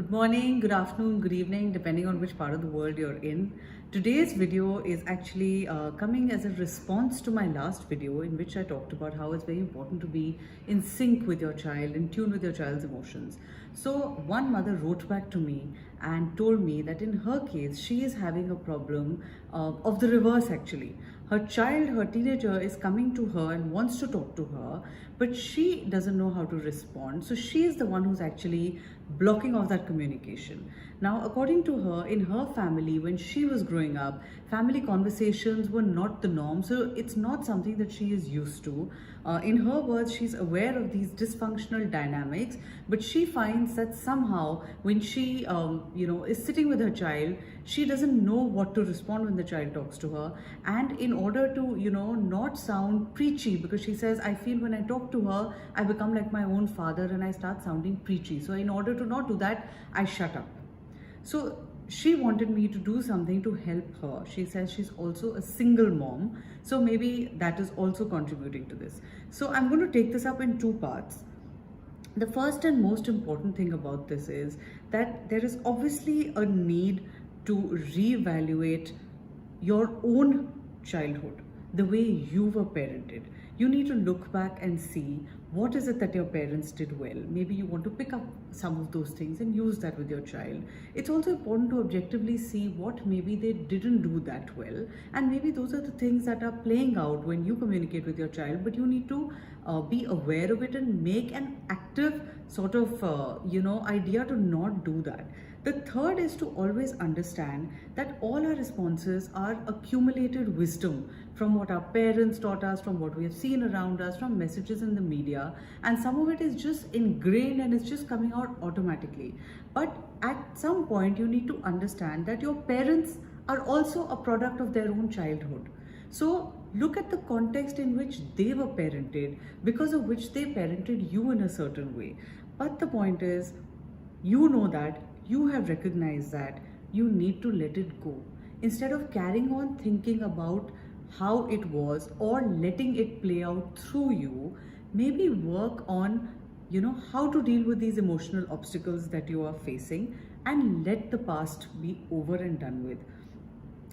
Good morning, good afternoon, good evening, depending on which part of the world you're in. Today's video is actually coming as a response to my last video in which I talked about how it's very important to be in sync with your child, in tune with your child's emotions. So one mother wrote back to me and told me that in her case, she is having a problem of the reverse actually. Her child, her teenager is coming to her and wants to talk to her, but she doesn't know how to respond. So she is the one who's actually blocking off that communication. Now, according to her, in her family, when she was growing up, family conversations were not the norm. So it's not something that she is used to. In her words, she's aware of these dysfunctional dynamics, but she finds that somehow when she, is sitting with her child, she doesn't know what to respond when the child talks to her. And in order to, not sound preachy, because she says, I feel when I talk to her, I become like my own father and I start sounding preachy. So in order to not do that, I shut up. So she wanted me to do something to help her. She says she's also a single mom. So maybe that is also contributing to this. So I'm going to take this up in two parts. The first and most important thing about this is that there is obviously a need to reevaluate your own childhood, the way you were parented. You need to look back and see what is it that your parents did well. Maybe you want to pick up some of those things and use that with your child. It's also important to objectively see what maybe they didn't do that well, and maybe those are the things that are playing out when you communicate with your child, but you need to be aware of it and make an active sort of idea to not do that. The third is to always understand that all our responses are accumulated wisdom from what our parents taught us, from what we have seen around us, from messages in the media, and some of it is just ingrained and it's just coming out automatically. But at some point you need to understand that your parents are also a product of their own childhood. So look at the context in which they were parented, because of which they parented you in a certain way. But the point is, you know that, you have recognized that, you need to let it go. Instead of carrying on thinking about how it was or letting it play out through you, maybe work on, how to deal with these emotional obstacles that you are facing and let the past be over and done with.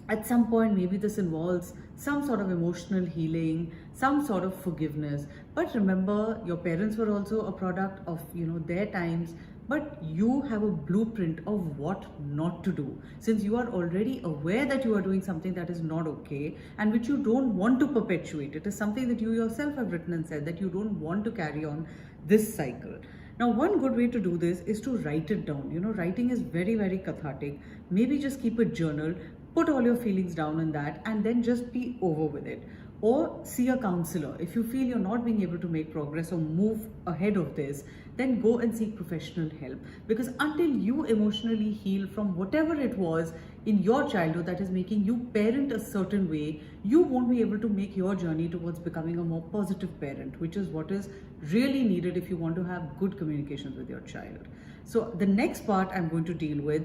At some point, maybe this involves some sort of emotional healing, some sort of forgiveness. But remember, your parents were also a product of, their times, but you have a blueprint of what not to do. Since you are already aware that you are doing something that is not okay and which you don't want to perpetuate. It is something that you yourself have written and said that you don't want to carry on this cycle. Now, one good way to do this is to write it down. Writing is very, very cathartic. Maybe just keep a journal, put all your feelings down in that, and then just be over with it. Or see a counselor. If you feel you're not being able to make progress or move ahead of this, then go and seek professional help. Because until you emotionally heal from whatever it was in your childhood that is making you parent a certain way, you won't be able to make your journey towards becoming a more positive parent, which is what is really needed if you want to have good communications with your child. So the next part I'm going to deal with,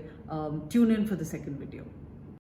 tune in for the second video.